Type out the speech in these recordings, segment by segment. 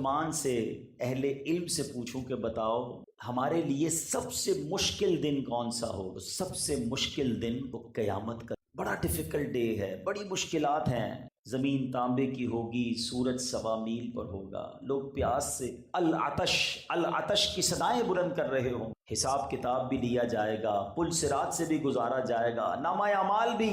مان سے اہل علم سے پوچھوں کہ بتاؤ ہمارے لیے سب سے مشکل دن کون سا ہو؟ سب سے مشکل دن وہ قیامت کا بڑا ڈیفیکلٹ ڈے ہے، بڑی مشکلات ہیں۔ زمین تانبے کی ہوگی، سورج 1.25 میل پر ہوگا، لوگ پیاس سے العطش العطش کی صدائیں بلند کر رہے ہوں، حساب کتاب بھی لیا جائے گا، پل صراط سے بھی گزارا جائے گا، نامہ اعمال بھی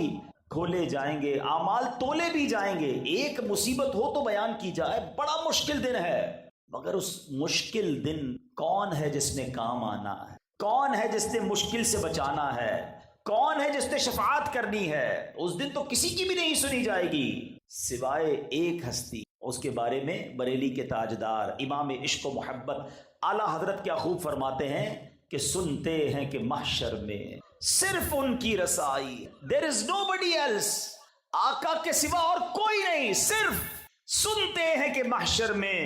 کھولے جائیں گے، اعمال تولے بھی جائیں گے۔ ایک مصیبت ہو تو بیان کی جائے، بڑا مشکل دن ہے، مگر اس مشکل دن کون ہے جس نے کام آنا ہے؟ کون ہے جس نے مشکل سے بچانا ہے؟ کون ہے جس نے شفاعت کرنی ہے؟ اس دن تو کسی کی بھی نہیں سنی جائے گی سوائے ایک ہستی۔ اس کے بارے میں بریلی کے تاجدار امام عشق و محبت اعلیٰ حضرت کیا خوب فرماتے ہیں کہ سنتے ہیں کہ محشر میں صرف ان کی رسائی، there is nobody else، آقا کے سوا اور کوئی نہیں، صرف سنتے ہیں کہ محشر میں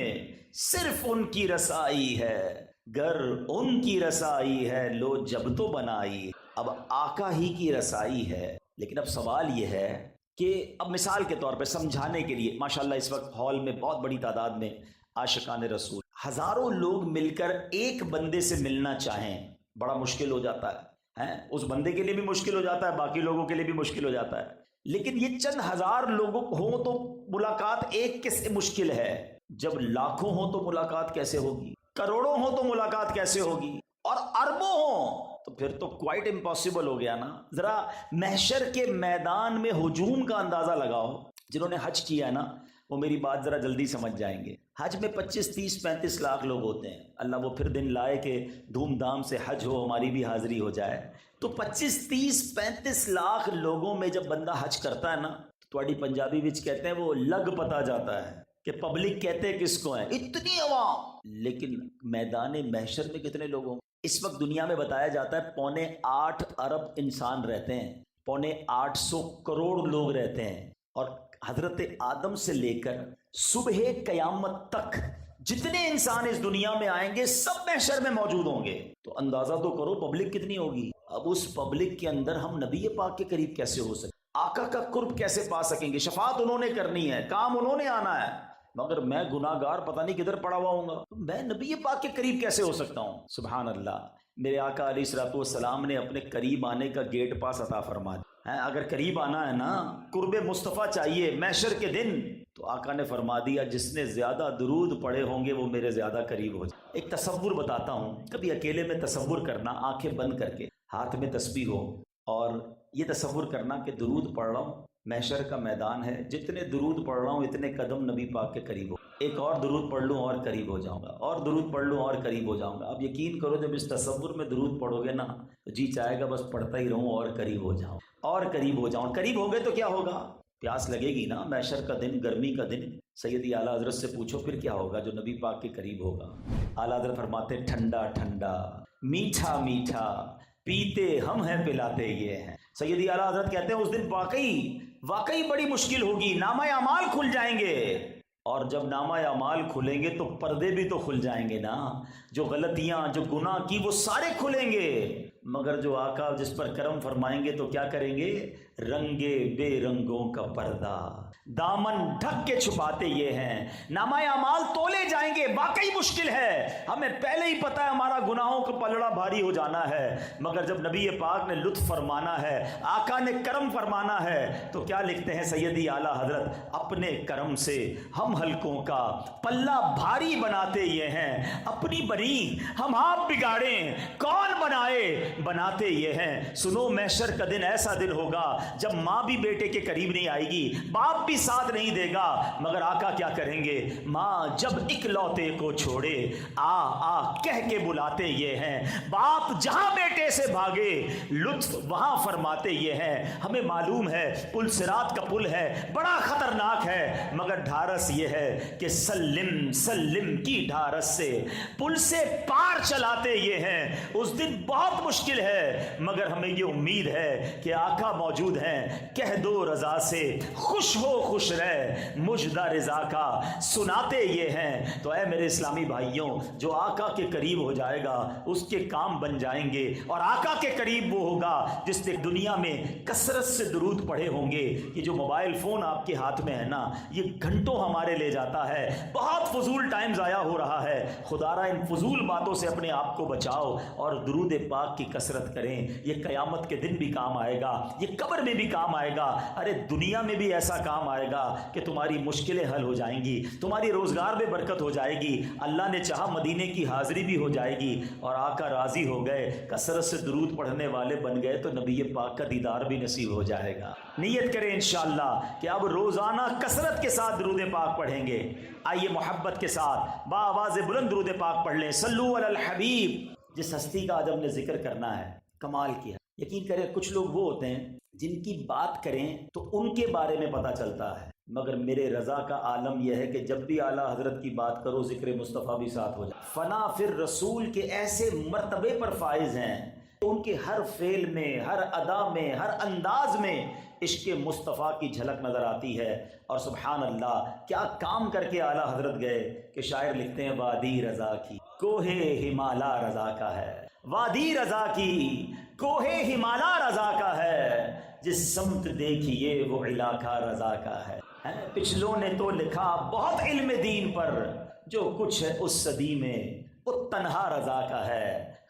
صرف ان کی رسائی ہے، گر ان کی رسائی ہے لو جب تو بنائی۔ اب آقا ہی کی رسائی ہے، لیکن اب سوال یہ ہے کہ اب مثال کے طور پہ سمجھانے کے لیے ماشاءاللہ اس وقت ہال میں بہت بڑی تعداد میں عاشقان رسول، ہزاروں لوگ مل کر ایک بندے سے ملنا چاہیں، بڑا مشکل ہو جاتا ہے، اس بندے کے لیے بھی مشکل ہو جاتا ہے، باقی لوگوں کے لیے بھی مشکل ہو جاتا ہے۔ لیکن یہ چند ہزار لوگوں ہوں تو ملاقات ایک کس سے مشکل ہے، جب لاکھوں ہوں تو ملاقات کیسے ہوگی، کروڑوں ہوں تو ملاقات کیسے ہوگی، اور اربوں ہوں تو پھر تو کوائٹ امپاسبل ہو گیا نا۔ ذرا محشر کے میدان میں ہجوم کا اندازہ لگاؤ۔ جنہوں نے حج کیا ہے نا وہ میری بات ذرا جلدی سمجھ جائیں گے۔ حج میں 25 30 35 لاکھ لوگ ہوتے ہیں، اللہ وہ پھر دن لائے کہ دھوم دھام سے حج ہو، ہماری بھی حاضری ہو جائے۔ تو 25 30 35 لاکھ لوگوں میں جب بندہ حج کرتا ہے نا تو تھوڑی پنجابی وچ کہتے ہیں وہ لگ پتا جاتا ہے کہ پبلک کہتے کس کو ہیں، اتنی عوام۔ لیکن میدان محشر میں کتنے لوگ ہوں؟ اس وقت دنیا میں بتایا جاتا ہے 8.25 ارب انسان رہتے ہیں، 850 کروڑ لوگ رہتے ہیں، اور حضرت آدم سے لے کر صبح قیامت تک جتنے انسان اس دنیا میں آئیں گے سب محشر میں موجود ہوں گے۔ تو اندازہ تو کرو پبلک کتنی ہوگی۔ اب اس پبلک کے اندر ہم نبی پاک کے قریب کیسے ہو سکتے، آقا کا قرب کیسے پا سکیں گے؟ شفاعت انہوں نے کرنی ہے، کام انہوں نے آنا ہے، مگر میں گناہ گار پتہ نہیں کدھر پڑا ہوا ہوں گا، میں نبی پاک کے قریب کیسے ہو سکتا ہوں؟ سبحان اللہ۔ میرے آقا علیہ الصلوۃ والسلام نے اپنے قریب آنے کا گیٹ پاس عطا فرما دیا ہے۔ اگر قریب آنا ہے نا، قرب مصطفیٰ چاہیے محشر کے دن، تو آقا نے فرما دیا جس نے زیادہ درود پڑھے ہوں گے وہ میرے زیادہ قریب ہو جائے۔ ایک تصور بتاتا ہوں، کبھی اکیلے میں تصور کرنا، آنکھیں بند کر کے، ہاتھ میں تسبیح ہو، اور یہ تصور کرنا کہ درود پڑھ رہا ہوں، محشر کا میدان ہے، جتنے درود پڑھ رہا ہوں اتنے قدم نبی پاک کے قریب ہو، ایک اور درود پڑھ لوں اور قریب ہو جاؤں گا، اور درود پڑھ لوں اور قریب ہو جاؤں گا۔ اب یقین کرو جب اس تصور میں درود پڑھو گے نا تو جی چاہے گا بس پڑھتا ہی رہوں اور قریب ہو جاؤں اور قریب ہو جاؤں۔ قریب ہو گئے تو کیا ہوگا؟ پیاس لگے گی نا، محشر کا دن، گرمی کا دن۔ سیدی اعلیٰ حضرت سے پوچھو پھر کیا ہوگا جو نبی پاک کے قریب ہوگا۔ اعلیٰ حضرت فرماتے ٹھنڈا ٹھنڈا میٹھا میٹھا پیتے ہم ہیں پلاتے یہ ہیں۔ سیدی اعلیٰ حضرت کہتے ہیں اس دن واقعی بڑی مشکل ہوگی، نامہ اعمال کھل جائیں گے، اور جب نامہ اعمال کھلیں گے تو پردے بھی تو کھل جائیں گے نا، جو غلطیاں جو گناہ کی وہ سارے کھلیں گے، مگر جو آقا جس پر کرم فرمائیں گے تو کیا کریں گے؟ رنگے بے رنگوں کا پردہ دامن ڈھک کے چھپاتے یہ ہیں، نامہ اعمال تولے جائیں گے۔ واقعی مشکل ہے، ہمیں پہلے ہی پتہ ہے ہمارا گناہوں کا پلڑا بھاری ہو جانا ہے، مگر جب نبی پاک نے لطف فرمانا ہے، آقا نے کرم فرمانا ہے، تو کیا لکھتے ہیں سیدی اعلیٰ حضرت، اپنے کرم سے ہم حلقوں کا پلہ بھاری بناتے یہ ہیں، اپنی بنی ہم آپ بگاڑیں کون بناتے یہ ہیں۔ سنو محشر کا دن ایسا دن ہوگا جب ماں بھی بیٹے کے قریب نہیں آئے گی، باپ بھی ساتھ نہیں دے گا، مگر آقا کیا کریں گے؟ ماں جب اکلوتے کو چھوڑے آ کہہ کے بلاتے یہ ہیں، باپ جہاں بیٹے سے بھاگے لطف وہاں فرماتے یہ ہیں۔ ہمیں معلوم ہے پل صراط کا پل ہے، بڑا خطرناک ہے، مگر ڈھارس یہ ہے کہ سلم سلم کی ڈھارس سے پل سے پار چلاتے یہ ہیں۔ اس دن بہت مشکل ہے، مگر ہمیں یہ امید ہے کہ آقا موجود ہیں۔ کہہ دو رضا سے خوش ہو خوش رہ، مجدہ رضا کا سناتے یہ ہیں۔ تو اے میرے میرے اسلامی بھائیوں، جو آقا کے قریب ہو جائے گا اس کے کام بن جائیں گے، اور آقا کے قریب وہ ہوگا جس نے دنیا میں کثرت سے درود پڑھے ہوں گے۔ یہ جو موبائل فون آپ کے ہاتھ میں ہے نا، یہ گھنٹوں ہمارے لے جاتا ہے، بہت فضول ٹائم ضائع ہو رہا ہے۔ خدا را ان فضول باتوں سے اپنے آپ کو بچاؤ اور درود پاک کی کثرت کریں۔ یہ قیامت کے دن بھی کام آئے گا، یہ قبر میں بھی کام آئے گا، ارے دنیا میں بھی ایسا کام آئے گا کہ تمہاری مشکلیں حل ہو جائیں گی، تمہاری روزگار میں برکت ہو جائے گی، اللہ نے چاہا مدینے کی حاضری بھی ہو جائے گی، اور آقا راضی ہو گئے، کثرت سے درود پڑھنے والے بن گئے تو نبی پاک کا دیدار بھی نصیب ہو جائے گا۔ نیت کریں انشاءاللہ کہ اب روزانہ کثرت کے ساتھ درود پاک پڑھیں گے۔ آئیے محبت کے ساتھ بآواز بلند درود پاک پڑھ لیں۔ صلو علی الحبیب۔ جس ہستی کا آج ہم نے ذکر کرنا ہے، کمال کیا، یقین کریں کچھ لوگ وہ ہوتے ہیں جن کی بات کریں تو ان کے بارے میں پتہ چلتا ہے، مگر میرے رضا کا عالم یہ ہے کہ جب بھی اعلیٰ حضرت کی بات کرو ذکر مصطفیٰ بھی ساتھ ہو جائے۔ فنا فر رسول کے ایسے مرتبے پر فائز ہیں، ان کے ہر فعل میں، ہر ادا میں، ہر انداز میں عشق مصطفیٰ کی جھلک نظر آتی ہے۔ اور سبحان اللہ کیا کام کر کے اعلیٰ حضرت گئے کہ شاعر لکھتے ہیں وادی رضا کی کوہ ہمالا رضا کا ہے، وادی رضا کی کوہ ہمالا رضا کا ہے، جس سمت دیکھیے وہ علاقہ رضا کا ہے۔ پچھلوں نے تو لکھا بہت علم دین پر، جو کچھ ہے اس صدی میں وہ تنہا رضا کا ہے،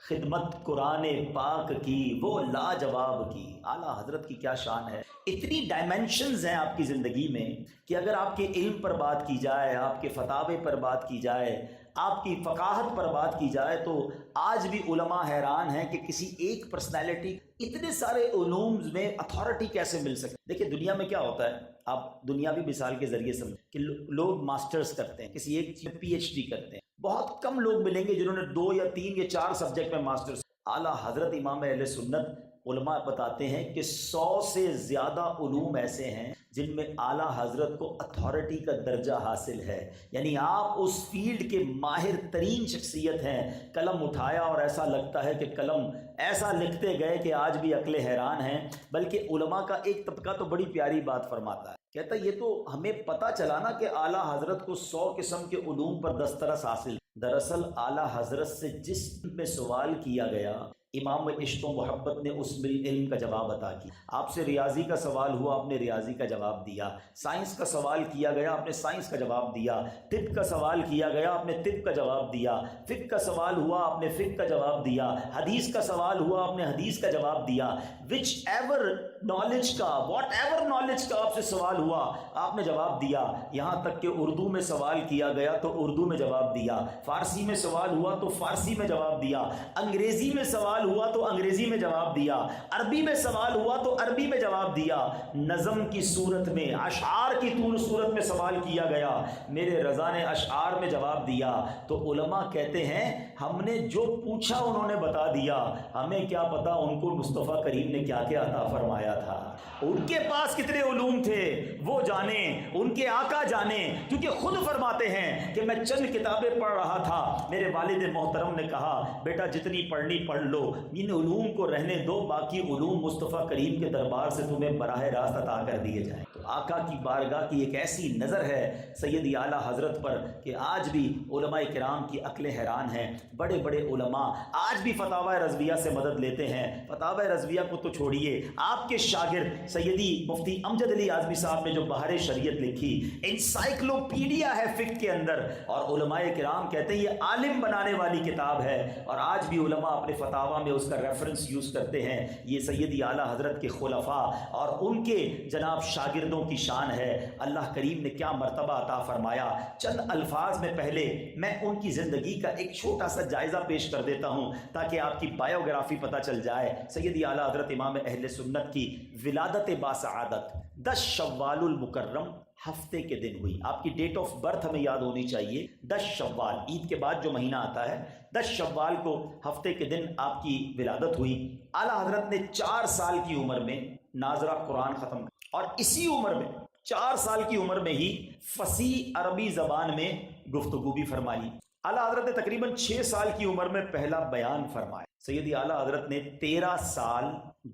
خدمت قرآن پاک کی وہ لاجواب کی۔ اعلیٰ حضرت کی کیا شان ہے، اتنی ڈائمینشنز ہیں آپ کی زندگی میں کہ اگر آپ کے علم پر بات کی جائے، آپ کے فتاوے پر بات کی جائے، آپ کی فقاہت پر بات کی جائے، تو آج بھی علماء حیران ہیں کہ کسی ایک پرسنالٹی اتنے سارے علوم میں اتھارٹی کیسے مل سکے۔ دیکھیں دنیا میں کیا ہوتا ہے، آپ دنیاوی مثال کے ذریعے سمجھیں کہ لوگ ماسٹرز کرتے ہیں، کسی ایک چیز میں پی ایچ ڈی کرتے ہیں، بہت کم لوگ ملیں گے جنہوں نے 2 یا 3 یا 4 سبجیکٹ میں ماسٹرز۔ اعلیٰ حضرت امام اہل سنت علماء بتاتے ہیں کہ 100 سے زیادہ علوم ایسے ہیں جن میں اعلیٰ حضرت کو اتھارٹی کا درجہ حاصل ہے، یعنی آپ اس فیلڈ کے ماہر ترین شخصیت ہیں، قلم اٹھایا اور ایسا لگتا ہے کہ قلم ایسا لکھتے گئے کہ آج بھی عقلیں حیران ہیں۔ بلکہ علماء کا ایک طبقہ تو بڑی پیاری بات فرماتا ہے، کہتا ہے یہ تو ہمیں پتہ چلا نا کہ اعلیٰ حضرت کو 100 قسم کے علوم پر دسترس حاصل، دراصل اعلیٰ حضرت سے جس میں سوال کیا گیا امام عشق و محبت نے اس میں علم کا جواب عطا کیا۔ آپ سے ریاضی کا سوال ہوا، آپ نے ریاضی کا جواب دیا، سائنس کا سوال کیا گیا، آپ نے سائنس کا جواب دیا، طب کا سوال کیا گیا، آپ نے طب کا جواب دیا، فقہ کا سوال ہوا، آپ نے فقہ کا جواب دیا، حدیث کا سوال ہوا، آپ نے حدیث کا جواب دیا، وچ ایور نالج کا، واٹ ایور نالج کا آپ سے سوال ہوا آپ نے جواب دیا، یہاں تک کہ اردو میں سوال کیا گیا تو اردو میں جواب دیا، فارسی میں سوال ہوا تو فارسی میں جواب دیا، انگریزی میں سوال ہوا تو انگریزی میں جواب دیا، عربی میں سوال ہوا تو عربی میں جواب دیا، نظم کی صورت میں، اشعار کی صورت میں سوال کیا گیا، میرے رضا نے اشعار میں جواب دیا۔ تو علماء کہتے ہیں ہم نے جو پوچھا انہوں نے بتا دیا، ہمیں کیا پتا ان کو مصطفیٰ کریم نے کیا کیا عطا فرمایا تھا، ان کے پاس کتنے علوم تھے وہ جانیں، ان کے آقا جانیں، کیونکہ خود فرماتے ہیں کہ میں چند کتابیں پڑھ رہا تھا، میرے والد محترم نے کہا بیٹا جتنی پڑھنی پڑھ لو، ان علوم کو رہنے دو، باقی علوم مصطفیٰ کریم کے دربار سے تمہیں براہ راست عطا کر دیے جائیں۔ تو آقا کی بارگاہ کی ایک ایسی نظر ہے سیدی اعلیٰ حضرت پر کہ آج بھی علماء کرام کی عقلیں حیران ہیں۔ بڑے بڑے علماء آج بھی فتاوی رضویہ سے مدد لیتے ہیں۔ فتاوی رضویہ کو تو چھوڑیے، آپ کے شاگرد سیدی مفتی امجد علی اعظمی صاحب نے جو بحر شریعت لکھی، انسائکلوپیڈیا ہے فقہ کے اندر، اور علماء کرام کہتے ہیں یہ عالم بنانے والی کتاب ہے، اور آج بھی علماء اپنے فتاوی میں اس کا ریفرنس یوز کرتے ہیں۔ یہ سیدی اعلیٰ حضرت کے خلفاء اور ان کے جناب شاگردوں کی شان ہے۔ اللہ کریم نے کیا مرتبہ عطا فرمایا۔ چند الفاظ میں پہلے میں ان کی زندگی کا ایک چھوٹا سا جائزہ پیش کر دیتا ہوں تاکہ آپ کی بایوگرافی پتہ چل جائے۔ سیدی اعلیٰ حضرت امام اہل سنت کی ولادت باسعادت 10 شوال المکرم ہفتے کے دن ہوئی۔ آپ کی ڈیٹ آف برتھ ہمیں یاد ہونی چاہیے، 10 شوال، عید کے بعد جو مہینہ آتا ہے، 10 شوال کو ہفتے کے دن آپ کی ولادت ہوئی۔ اعلیٰ حضرت نے 4 سال کی عمر میں ناظرہ قرآن ختم کیا، اور اسی عمر میں 4 سال کی عمر میں ہی فصیح عربی زبان میں گفتگو بھی فرمائی۔ اعلیٰ حضرت نے تقریباً 6 سال کی عمر میں پہلا بیان فرمایا۔ سیدی اعلیٰ حضرت نے 13 سال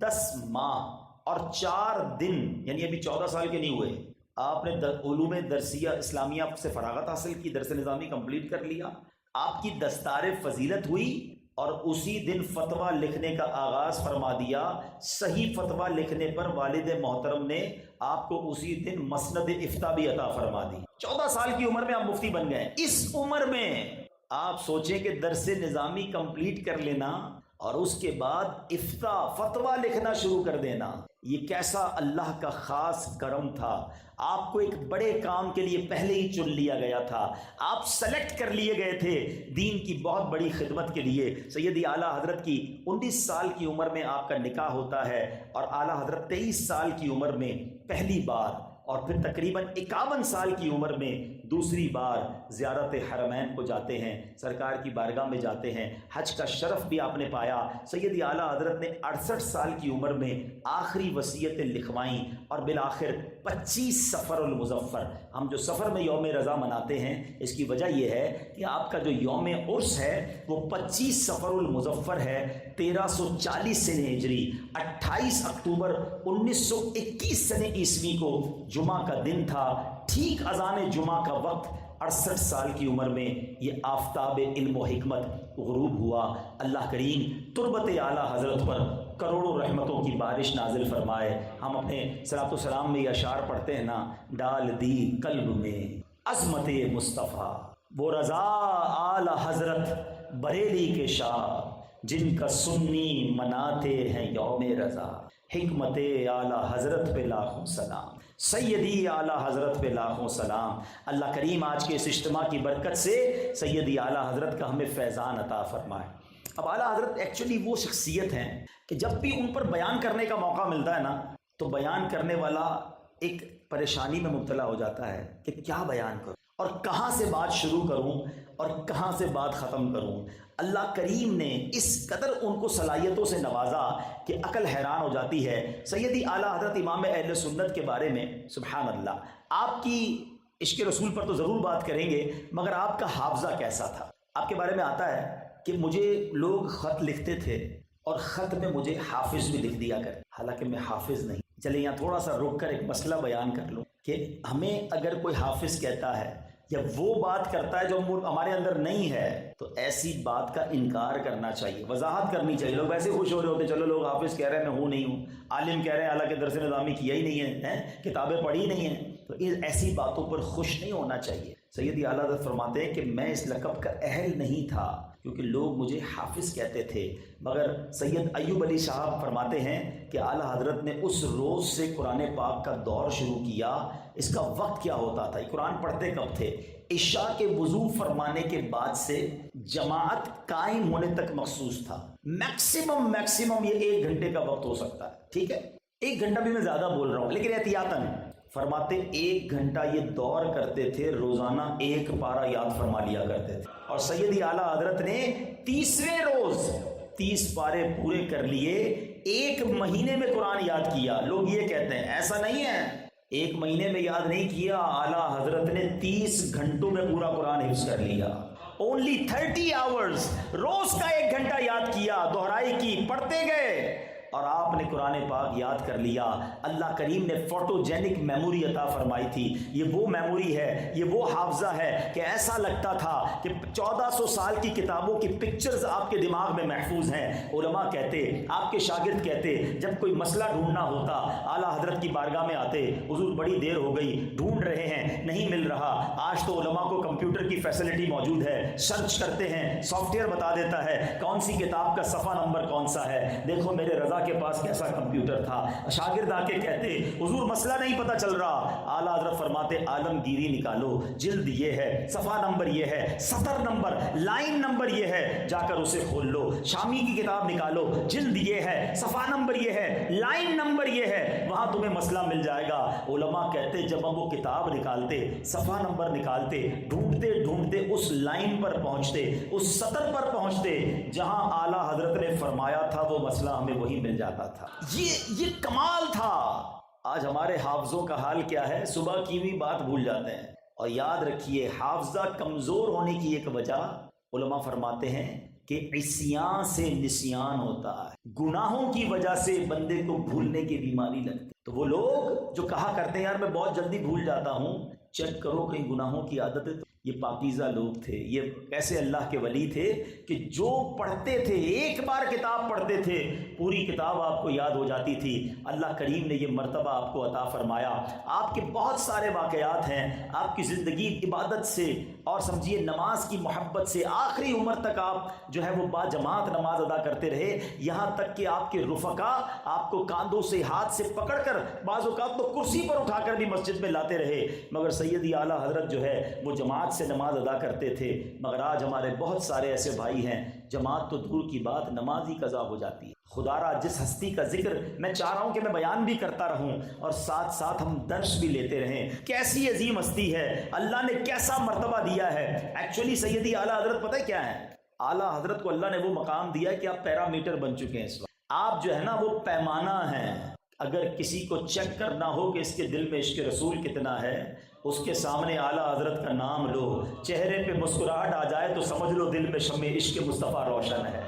10 ماہ اور 4 دن، یعنی ابھی 14 سال کے نہیں ہوئے، آپ نے علوم درسیہ اسلامیہ سے فراغت حاصل کی، درس نظامی کمپلیٹ کر لیا، آپ کی دستار فضیلت ہوئی اور اسی دن فتویٰ لکھنے کا آغاز فرما دیا۔ صحیح فتویٰ لکھنے پر والد محترم نے آپ کو اسی دن مسند افتاء بھی عطا فرما دی۔ 14 سال کی عمر میں آپ مفتی بن گئے۔ اس عمر میں آپ سوچیں کہ درس نظامی کمپلیٹ کر لینا اور اس کے بعد افتاء فتویٰ لکھنا شروع کر دینا، یہ کیسا اللہ کا خاص کرم تھا۔ آپ کو ایک بڑے کام کے لیے پہلے ہی چن لیا گیا تھا، آپ سلیکٹ کر لیے گئے تھے دین کی بہت بڑی خدمت کے لیے۔ سیدی اعلیٰ حضرت کی 19 سال کی عمر میں آپ کا نکاح ہوتا ہے اور اعلیٰ حضرت 23 سال کی عمر میں پہلی بار اور پھر تقریباً 51 سال کی عمر میں دوسری بار زیارت حرمین کو جاتے ہیں، سرکار کی بارگاہ میں جاتے ہیں، حج کا شرف بھی آپ نے پایا۔ سیدی اعلیٰ حضرت نے 68 سال کی عمر میں آخری وصیتیں لکھوائیں اور بالآخر 25 صفر المظفر، ہم جو سفر میں یوم رضا مناتے ہیں اس کی وجہ یہ ہے کہ آپ کا جو یوم عرس ہے وہ 25 صفر المظفر ہے 1340 سنہ ہجری، 28 اکتوبر 1921 سنہ عیسوی کو جمعہ کا دن تھا، ٹھیک اذان جمعہ کا وقت۔ 68 سال کی عمر میں یہ آفتاب علم و حکمت غروب ہوا۔ اللہ کریم تربت اعلیٰ حضرت پر کروڑوں رحمتوں کی بارش نازل فرمائے۔ ہم اپنے صلاۃ و سلام میں یہ اشعار پڑھتے ہیں نا، ڈال دی قلب میں عظمت مصطفیٰ، وہ رضا اعلیٰ حضرت بریلی کے شاہ، جن کا سنی مناتے ہیں یوم رضا، حکمت اعلیٰ حضرت پہ لاکھوں سلام، سیدی اعلیٰ حضرت پہ لاکھوں سلام۔ اللہ کریم آج کے اس اجتماع کی برکت سے سیدی اعلیٰ حضرت کا ہمیں فیضان عطا فرمائے۔ اب اعلیٰ حضرت ایکچولی وہ شخصیت ہیں کہ جب بھی ان پر بیان کرنے کا موقع ملتا ہے نا تو بیان کرنے والا ایک پریشانی میں مبتلا ہو جاتا ہے کہ کیا بیان کروں اور کہاں سے بات شروع کروں اور کہاں سے بات ختم کروں۔ اللہ کریم نے اس قدر ان کو صلاحیتوں سے نوازا کہ عقل حیران ہو جاتی ہے۔ سیدی اعلیٰ حضرت امام اہل سنت کے بارے میں سبحان اللہ، آپ کی عشق رسول پر تو ضرور بات کریں گے، مگر آپ کا حافظہ کیسا تھا؟ آپ کے بارے میں آتا ہے کہ مجھے لوگ خط لکھتے تھے اور خط میں مجھے حافظ بھی لکھ دیا کر، حالانکہ میں حافظ نہیں۔ چلے یہاں تھوڑا سا رک کر ایک مسئلہ بیان کر لوں کہ ہمیں اگر کوئی حافظ کہتا ہے یا وہ بات کرتا ہے جو ہمارے اندر نہیں ہے تو ایسی بات کا انکار کرنا چاہیے، وضاحت کرنی چاہیے۔ لوگ ویسے خوش ہو رہے ہوتے، چلو لوگ حافظ کہہ رہے ہیں میں ہوں نہیں ہوں، عالم کہہ رہے ہیں حالانکہ درس نظامی کیا ہی نہیں ہے، کتابیں پڑھی نہیں ہیں، تو ایسی باتوں پر خوش نہیں ہونا چاہیے۔ سیدی اعلیٰ حضرت فرماتے ہیں کہ میں اس لقب کا اہل نہیں تھا کیونکہ لوگ مجھے حافظ کہتے تھے، مگر سید ایوب علی صاحب فرماتے ہیں کہ اعلیٰ حضرت نے اس روز سے قرآن پاک کا دور شروع کیا۔ اس کا وقت کیا ہوتا تھا؟ قرآن پڑھتے کب تھے؟ عشاء کے وضو فرمانے کے بعد سے جماعت قائم ہونے تک مخصوص تھا۔ میکسیمم یہ 1 گھنٹے کا وقت ہو سکتا ہے، ٹھیک ہے، 1 گھنٹہ بھی میں زیادہ بول رہا ہوں لیکن احتیاطاً فرماتے 1 گھنٹہ یہ دور کرتے تھے، روزانہ 1 پارہ یاد فرما لیا کرتے تھے۔ اور سیدی اعلیٰ حضرت نے تیسرے روز 30 پارے پورے کر لیے، 1 مہینے میں قرآن یاد کیا۔ لوگ یہ کہتے ہیں، ایسا نہیں ہے، 1 مہینے میں یاد نہیں کیا، اعلیٰ حضرت نے 30 گھنٹوں میں پورا قرآن حفظ کر لیا۔ اونلی 30 آورز، روز کا 1 گھنٹہ یاد کیا، دہرائی کی، پڑھتے گئے اور آپ نے قرآن پاک یاد کر لیا۔ اللہ کریم نے فوٹوجینک میموری عطا فرمائی تھی۔ یہ وہ میموری ہے، یہ وہ حافظہ ہے کہ ایسا لگتا تھا کہ 1400 سال کی کتابوں کی پکچرز آپ کے دماغ میں محفوظ ہیں۔ علماء کہتے، آپ کے شاگرد کہتے، جب کوئی مسئلہ ڈھونڈنا ہوتا اعلیٰ حضرت کی بارگاہ میں آتے، حضور بڑی دیر ہو گئی، ڈھونڈ رہے ہیں، نہیں مل رہا۔ آج تو علماء کو کمپیوٹر کی فیسلٹی موجود ہے، سرچ کرتے ہیں، سافٹ ویئر بتا دیتا ہے کون سی کتاب کا صفحہ نمبر کون سا ہے۔ دیکھو میرے رضا کے پاس کیسا کمپیوٹر تھا۔ شاگرد آ کے کہتے، حضور مسئلہ نہیں پتہ چل رہا۔ اعلیٰ حضرت فرماتے، عالمگیری نکالو، جلد یہ ہے، صفحہ نمبر یہ ہے، سطر نمبر، لائن نمبر یہ ہے، جا کر اسے کھول لو۔ شامی کی کتاب نکالو، جلد یہ ہے، صفحہ نمبر یہ ہے، لائن نمبر یہ ہے، وہاں تمہیں مسئلہ مل جائے گا۔ علماء کہتے جب ہم وہ کتاب نکالتے، صفحہ نمبر نکالتے، ڈھونڈتے ڈھونڈتے اس لائن پر پہنچتے، اس سطر پر پہنچتے جہاں اعلیٰ حضرت نے فرمایا تھا، وہ مسئلہ ہمیں وہی مل جاتا تھا۔ یہ کمال تھا۔ آج ہمارے حافظوں کا حال کیا ہے؟ صبح کی بھی بات بھول جاتے ہیں۔ اور یاد رکھیے، حافظہ کمزور ہونے کی ایک وجہ علماء فرماتے ہیں کہ عصیان سے نسیان ہوتا ہے، گناہوں کی وجہ سے بندے کو بھولنے کی بیماری لگتی۔ تو وہ لوگ جو کہا کرتے ہیں یار میں بہت جلدی بھول جاتا ہوں، چیک کرو کہیں گناہوں کی عادت ہے، یہ پاکیزہ لوگ تھے، یہ ایسے اللہ کے ولی تھے کہ جو پڑھتے تھے، ایک بار کتاب پڑھتے تھے پوری کتاب آپ کو یاد ہو جاتی تھی۔ اللہ کریم نے یہ مرتبہ آپ کو عطا فرمایا۔ آپ کے بہت سارے واقعات ہیں، آپ کی زندگی عبادت سے اور سمجھیے نماز کی محبت سے آخری عمر تک آپ جو ہے وہ با جماعت نماز ادا کرتے رہے، یہاں تک کہ آپ کے رفقا آپ کو کاندھوں سے ہاتھ سے پکڑ کر بعض اوقات تو کرسی پر اٹھا کر بھی مسجد میں لاتے رہے، مگر سیدی اعلیٰ حضرت جو ہے وہ جماعت سے نماز ادا کرتے تھے۔ مگر آج ہمارے بہت سارے ایسے بھائی ہیں، جماعت تو دور کی بات، نماز ہی قضا ہو جاتی ہے۔ خدا را جس ہستی کا ذکر میں چاہ رہا ہوں کہ میں بیان بھی کرتا رہوں اور ساتھ ساتھ ہم درس بھی لیتے رہیں، کیسی عظیم ہستی ہے، اللہ نے کیسا مرتبہ دیا ہے۔ ایکچولی سیدی اعلیٰ حضرت پتہ کیا ہے، اعلیٰ حضرت کو اللہ نے وہ مقام دیا ہے کہ آپ پیرامیٹر بن چکے ہیں اس وقت، آپ جو ہے نا وہ پیمانہ ہیں۔ اگر کسی کو چیک کرنا ہو کہ اس کے دل میں عشق رسول کتنا ہے، اس کے سامنے اعلیٰ حضرت کا نام لو، چہرے پہ مسکراہٹ آ جائے تو سمجھ لو دل میں شمع عشق مصطفیٰ روشن ہے۔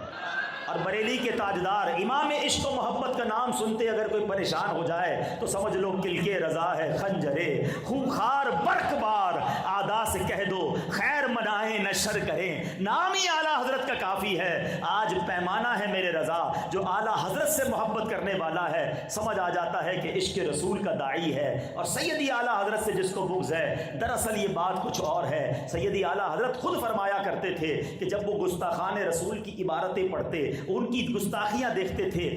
اور بریلی کے تاجدار امام عشق و محبت کا نام سنتے اگر کوئی پریشان ہو جائے تو سمجھ لو کلکے رضا ہے خنجرے خونخوار برق بار، آدا سے کہہ دو خیر منائیں نہ شر کریں، نام ہی اعلیٰ حضرت کا کافی ہے۔ آج پیمانہ ہے میرے رضا، جو اعلیٰ حضرت سے محبت کرنے والا ہے سمجھ آ جاتا ہے کہ عشق رسول کا داعی ہے، اور سیدی اعلیٰ حضرت سے جس کو بغض ہے دراصل یہ بات کچھ اور ہے۔ سیدی اعلیٰ حضرت خود فرمایا کرتے تھے کہ جب وہ گستاخان رسول کی عبارتیں پڑھتے، ان کی گستاخیاں دیکھتے تھے،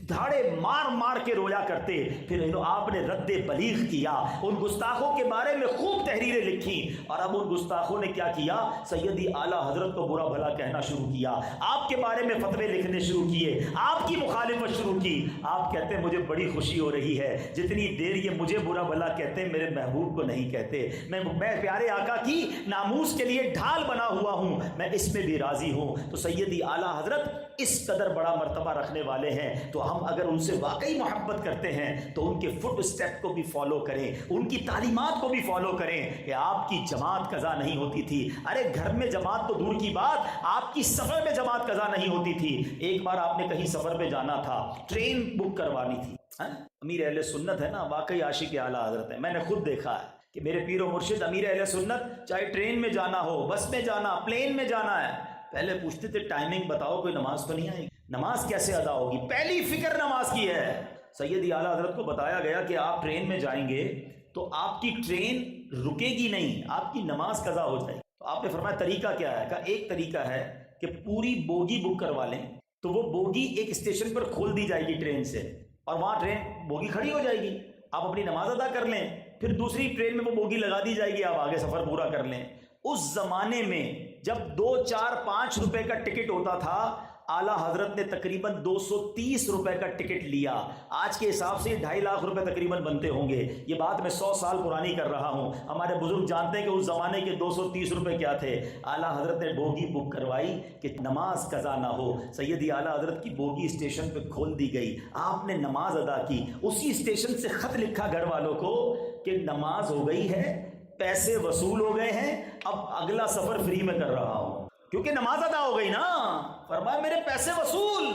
دھاڑے مار مار کے رویا کرتے، پھر آپ نے رد بلیغ کیا، ان گستاخوں کے بارے میں خوب تحریریں لکھی، اور اب ان گستاخوں نے کیا کیا، سیدی اعلیٰ حضرت کو برا بھلا کہنا شروع کیا، آپ کے بارے میں فتوے لکھنے شروع کیے، آپ کی مخالفت شروع کی۔ آپ کہتے ہیں مجھے بڑی خوشی ہو رہی ہے جتنی دیر یہ مجھے برا بھلا کہتے ہیں میرے محبوب کو نہیں کہتے، میں پیارے آقا کی ناموس کے لیے ڈھال بنا ہوا ہوں، میں اس میں بھی راضی ہوں۔ تو سیدی اعلیٰ حضرت اس قدر بڑا مرتبہ رکھنے والے ہیں، تو ہم اگر ان سے واقعی محبت کرتے ہیں تو ان کے فٹ اسٹیپ کو بھی فالو کریں، ان کی تعلیمات کو بھی فالو کریں کہ آپ کی جماعت قضا نہیں ہوتی تھی، ارے گھر میں جماعت تو دور کی بات، آپ کی سفر میں جماعت قضا نہیں ہوتی تھی۔ ایک بار آپ نے کہیں سفر پہ جانا تھا، ٹرین بک کروانی تھی، امیر اہل سنت ہے نا، واقعی عاشق اعلیٰ حضرت ہے، میں نے خود دیکھا ہے کہ میرے پیر و مرشد امیر اہل سنت چاہے ٹرین میں جانا ہو، بس میں جانا، پلین میں جانا ہے، پہلے پوچھتے تھے ٹائمنگ بتاؤ کوئی نماز تو نہیں آئے گی، نماز کیسے ادا ہوگی، پہلی فکر نماز کی ہے۔ سیدی اعلیٰ حضرت کو بتایا گیا کہ آپ ٹرین میں جائیں گے تو آپ کی ٹرین رکے گی نہیں، آپ کی نماز قضا ہو جائے گی۔ تو آپ نے فرمایا طریقہ کیا ہے؟ کہا ایک طریقہ ہے کہ پوری بوگی بک کروا لیں، تو وہ بوگی ایک اسٹیشن پر کھول دی جائے گی ٹرین سے، اور وہاں ٹرین بوگی کھڑی ہو جائے گی، آپ اپنی نماز ادا کر لیں، پھر دوسری ٹرین میں وہ بوگی لگا دی جائے گی، آپ آگے سفر پورا کر لیں۔ اس زمانے میں جب 2 4 5 روپے کا ٹکٹ ہوتا تھا، اعلیٰ حضرت نے تقریباً 230 روپے کا ٹکٹ لیا، آج کے حساب سے 2.5 لاکھ روپے تقریباً بنتے ہوں گے، یہ بات میں 100 سال پرانی کر رہا ہوں، ہمارے بزرگ جانتے ہیں کہ اس زمانے کے 230 روپے کیا تھے۔ اعلیٰ حضرت نے بوگی بک کروائی کہ نماز قضا نہ ہو، سیدی اعلیٰ حضرت کی بوگی اسٹیشن پہ کھول دی گئی، آپ نے نماز ادا کی، اسی اسٹیشن سے خط لکھا گھر والوں کو کہ نماز ہو گئی ہے، پیسے وصول ہو گئے ہیں، اب اگلا سفر فری میں کر رہا ہوں، کیونکہ نماز ادا ہو گئی نا۔ فرمایا میرے پیسے وصول،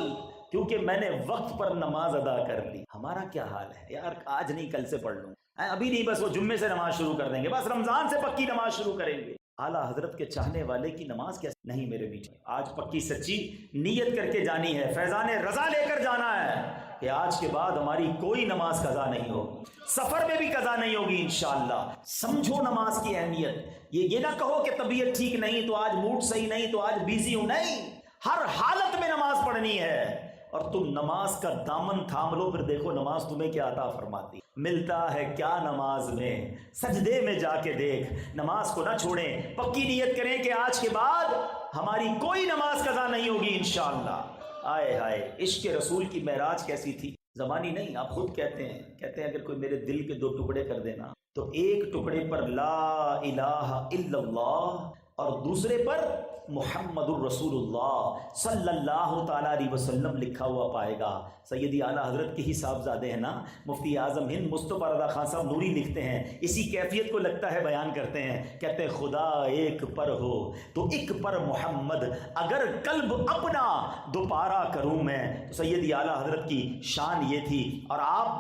کیونکہ میں نے وقت پر نماز ادا کر لی۔ ہمارا کیا حال ہے یار، آج نہیں کل سے پڑھ لوں، ابھی نہیں، بس وہ جمعے سے نماز شروع کر دیں گے، بس رمضان سے پکی نماز شروع کریں گے۔ اعلیٰ حضرت کے چاہنے والے کی نماز کیسے نہیں میرے بیچ میں، آج پکی سچی نیت کر کے جانی ہے، فیضان رضا لے کر جانا ہے کہ آج کے بعد ہماری کوئی نماز قضا نہیں ہوگی، سفر میں بھی قضا نہیں ہوگی انشاءاللہ۔ سمجھو نماز کی اہمیت، یہ نہ کہو کہ طبیعت ٹھیک نہیں تو آج موڈ صحیح نہیں تو آج بیزی ہوں، نہیں، ہر حالت میں نماز پڑھنی ہے، اور تم نماز کا دامن تھام لو، پھر دیکھو نماز تمہیں کیا عطا فرماتی، ملتا ہے کیا نماز میں، سجدے میں جا کے دیکھ، نماز کو نہ چھوڑیں، پکی نیت کریں کہ آج کے بعد ہماری کوئی نماز قضا نہیں ہوگی انشاءاللہ۔ آئے ہائے، عشق رسول کی معراج کیسی تھی، زبانی نہیں، آپ خود کہتے ہیں اگر کوئی میرے دل کے 2 ٹکڑے کر دینا تو ایک ٹکڑے پر لا الہ الا اللہ اور دوسرے پر محمد الرسول اللہ صلی اللہ تعالیٰ علیہ وسلم لکھا ہوا پائے گا۔ سیدی اعلیٰ حضرت کے ہی صاحبزادے ہیں نا، مفتی اعظم ہند مصطفیٰ رضا خان صاحب نوری لکھتے ہیں، اسی کیفیت کو لگتا ہے بیان کرتے ہیں، کہتے ہیں خدا ایک پر ہو تو ایک پر محمد، اگر قلب اپنا دوبارہ کروں میں۔ تو سیدی اعلیٰ حضرت کی شان یہ تھی، اور آپ جب